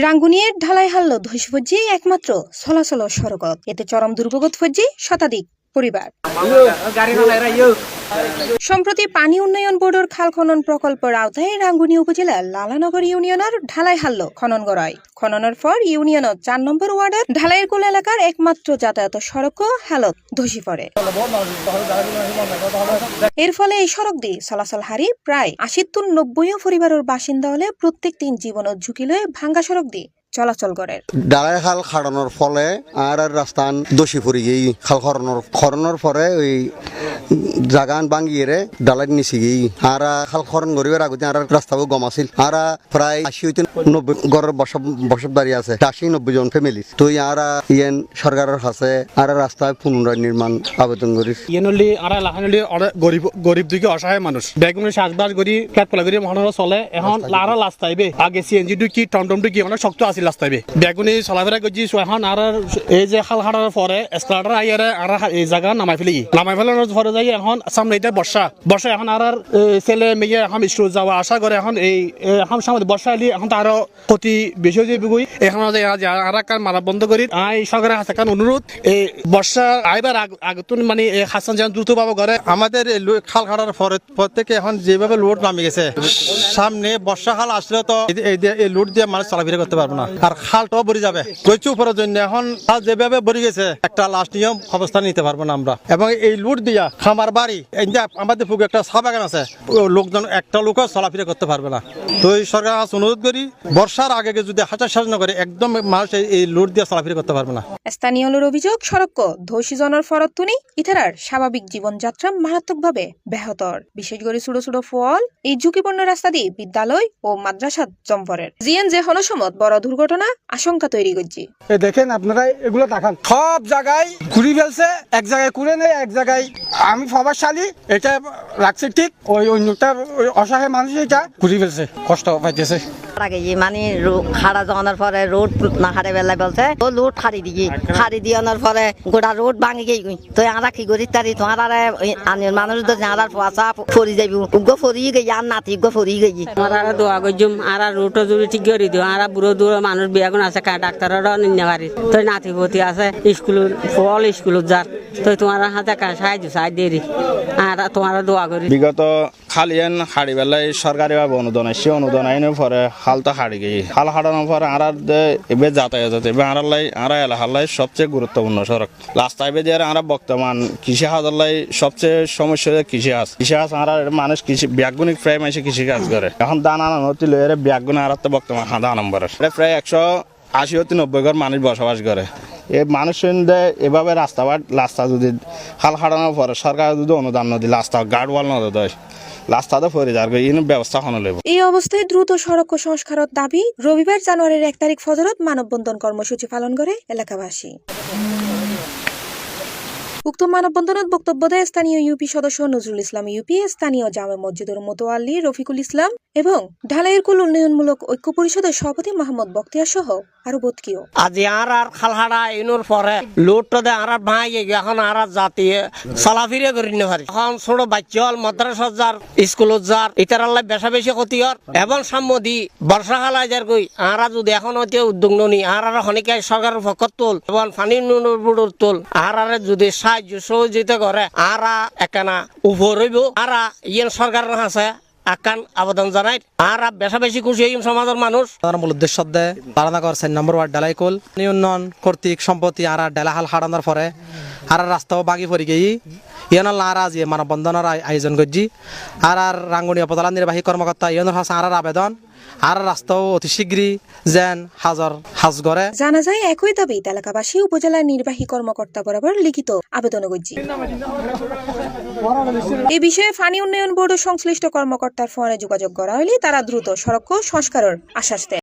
রাঙ্গুনিয়ার ঢালাই হাল্লো ধসিফজ্জি একমাত্র চলাচল সড়কত এতে চরম দুর্ভোগত ফজ্জি শতাধিক পরিবার। সম্প্রতি পানি উন্নয়ন বোর্ডের খাল খনন প্রকল্পের আওতায় রাঙ্গুনিয়া উপজেলার লালানগর ইউনিয়নের ঢালাই হাল্লো খনন করায়। খননের পর ইউনিয়নের ৪ নম্বর ওয়ার্ডের ঢালাইয়ের কুল এলাকার একমাত্র যাতায়াত সড়ক হালত ধসি পড়ে। এর ফলে এই সড়ক দিয়ে চলাচল হারি প্রায় ৮০-৯০ পরিবারের বাসিন্দা হলে প্রত্যেক দিন জীবনের ঝুঁকি লয়ে ভাঙ্গা সড়ক দিয়ে চলাচল করে। ডালাই খাল খাড়ানোর ফলে আর রাস্তান দোষী পড়ি গিয়ে খাল খরণের পরে ওই জাগান ভাঙ্গিয়ে ডালাই নিচে গিয়ে আর খাল খরণ করিবার আগতে আর রাস্তাও গম আছিল আর প্রায় ৮০-৯০ ঘরের বসত বাড়ি আছে ৮০-৯০ জন ফ্যামিলি তো আর ইয়েন সরকারের কাছে আর রাস্তায় পুনরায় নির্মাণ আবেদন করি। ইয়েনলি আর লাহানলি গরিব দুঃখী অসহায় মানুষ বেগুনি চাষবাস করি পেটপলা করি মহানগর চলে এখন লারা রাস্তা আইবে আগে সিএনজি কি টমটম কি অনেক শক্ত আছে রাস্তা আইবে বেগুনি চলাফেরা করছি এখন আর এই যে খাল খাড়ার পরে স্টার্টার আইয়ারে আর এই জায়গা নামাই ফেলানোর পরে যাই এখন সামনে এটা বর্ষা এখন আর ছেলে মেয়ে এখন স্কুল যাওয়া আশা করে এখন এই এখন সামনে বর্ষা এলি এখন তো আরো ক্ষতি বেশি হয়ে যাবে এখন আর মারা বন্ধ করি সরকারের হাতে অনুরোধ এই বর্ষা আইবার আগতুন মানে হাসান যেন দ্রুত পাবো করে আমাদের খাল খাড়ার পর থেকে এখন যেভাবে লোড নামে গেছে সামনে বর্ষাকাল আসলে তো এই লোড দিয়ে মানুষ চলাফেরা করতে পারবো না আর খালটাও ভরে যাবে কইচু উপরের জন্য এখন খাল যেভাবে ভরে গেছে একটা লাস্ট নিয়ম অবস্থান নিতে পারবো না আমরা এবং এই লোড দিয়া খামার বাড়ি আমাদের পুকুর একটা চা বাগান আছে লোকজন একটা লোকও চলাফেরা করতে পারবে না তো এই সরকার অনুরোধ করি বর্ষার আগে যদি হাজার সাজানো করে একদম মানুষ এই লোড দিয়ে চলাফেরা করতে পারবে না। স্থানীয়দের অভিযোগ সড়ক ধসিজনের ফরতুনি ইতারার স্বাভাবিক জীবনযাত্রা মারাত্মকভাবে ব্যাহতর বিশেষ করে ছোট ছোট ফল এই ঝুঁকিপূর্ণ রাস্তা দিয়ে বিদ্যালয় ও মাদ্রাসা জম্পরের জিএন যে হনসমত বড় দুর্ঘটনা আশঙ্কা তৈরি করছে। দেখেন আপনারা এগুলো দেখান সব জায়গায় ঘুরি ফেলছে এক জায়গায় ঘুরে নেই এক জায়গায় আমি প্রভাবশালী এটা রাখছে ঠিক ওই অন্যটা অসহায় মানুষ এটা ঘুরি ফেলছে কষ্ট পাইতেছে। মানে খাড়া জমানোর পরে রোড না হারে বেলা বলছে ও লোড হারি দিয়ে আনার পরে গোটা রোড ভাঙি গই তো আমরা কি করি তারি তোমার আনের মানুষ তো যারা পয়সা ফরি যাইব উগ্র ফরি গই আর নাতি উগ্র ফরি গই আমরা দোয়া করজুম আর রোড জুড়ি ঠিক করে দিও আর বুড়ো দূর মানুষ বিয়াগুন আছে ডাক্তাররা নিতে পারি তো নাতি পতি আছে স্কুল ফল স্কুল যার তো তোমার হাতে সাহায্য দেরি আর তোমার দোয়া করি। বিগত খালিয়ান হাড়ি বেলায় সরকারি ভাবে অনুদান আসছে অনুদান আইনের পরে খাল তো হাড়ি গিয়ে খাল হারানোর পরে আর এবার যাতায়াত এবার আর এলাকার সবচেয়ে গুরুত্বপূর্ণ সড়ক রাস্তা এবার দিয়ে আর বর্তমান কৃষি হাজার সবচেয়ে সমস্যা কৃষি হাজ আর মানুষ কৃষি ব্যাগুনিক প্রায় মাসে কৃষি কাজ করে এখন দান আনানো তুলে ব্যাগুন আর বর্তমান হাদা নম্বর প্রায় ১৮০-৯০ ঘর মানুষ বসবাস করে এই মানুষ এভাবে রাস্তা যদি খাল হারানোর পরে সরকার যদি অনুদান নদী রাস্তা গার্ডওয়াল না দেয় রাস্তাতে ফেরে যার ব্যবস্থা হন লেব। এই অবস্থায় দ্রুত সড়ক সংস্কারের দাবি রবিবার জানুয়ারির ১ তারিখ ফজরত মানববন্ধন কর্মসূচি পালন করে এলাকাবাসী। উক্ত মানববন্ধনত বক্তব্য দেয় স্থানীয় ইউপি সদস্য নজরুল ইসলাম ইউপি, স্থানীয় জামে মসজিদের মোতোয়াল্লি রফিকুল ইসলাম এবং ঢালাইয়ের কুল উন্নয়নমূলক ঐক্য পরিষদের সভাপতি মোহাম্মদ বখতিয়ার সহ আরো বতকিও। আজি আর খালহাড়া ইনুর পরে লোডটা দে আর ভাই এখন আর জাতি চলাফিরে করি না পারি এখন ছোট বাচ্চা মাদ্রাসা যার স্কুলত যার ইতার আল্লাহ বেশা বেশি ক্ষতিকর এবং সাম্যদি বর্ষাকাল আজার কই আর যদি এখন হইতে উদ্যোগ ননি আর খনিকায় সরকারের পক্ষ তোল এবং পানি উন্নয়ন তোল আর যদি সাহায্য সহযোগিতা করে আর একখানা উপর হইব আর ইয়েন সরকারের কাছে আকান আবেদন জানাই আর বেশা বেশি খুশি হইম সমাজের মানুষ। মূল উদ্দেশ্য দেয় তারানগর ৪ নম্বর ওয়ার্ড ডালাই কোল উন্নয়ন কর্তৃক সম্পত্তি আর ডালাহাল হারানোর পরে আর রাস্তাও বাগি পড়ি গিয়ে ইয়নাল আর আজ মানববন্ধনের আয়োজন করছি আর রাঙ্গুনিয়া উপজেলা নির্বাহী কর্মকর্তা ইয়নুর হাসান আর আবেদন আর রাস্তাও অতি শীঘ্রই যেন হাজ করে। জানা যায় একই দাবি এলাকাবাসী উপজেলা নির্বাহী কর্মকর্তা বরাবর লিখিত আবেদন করছি। এই বিষয়ে পানি উন্নয়ন বোর্ড সংশ্লিষ্ট কর্মকর্তার ফোনে যোগাযোগ করা হলে তারা দ্রুত সড়ক সংস্কারের আশ্বাস দেয়।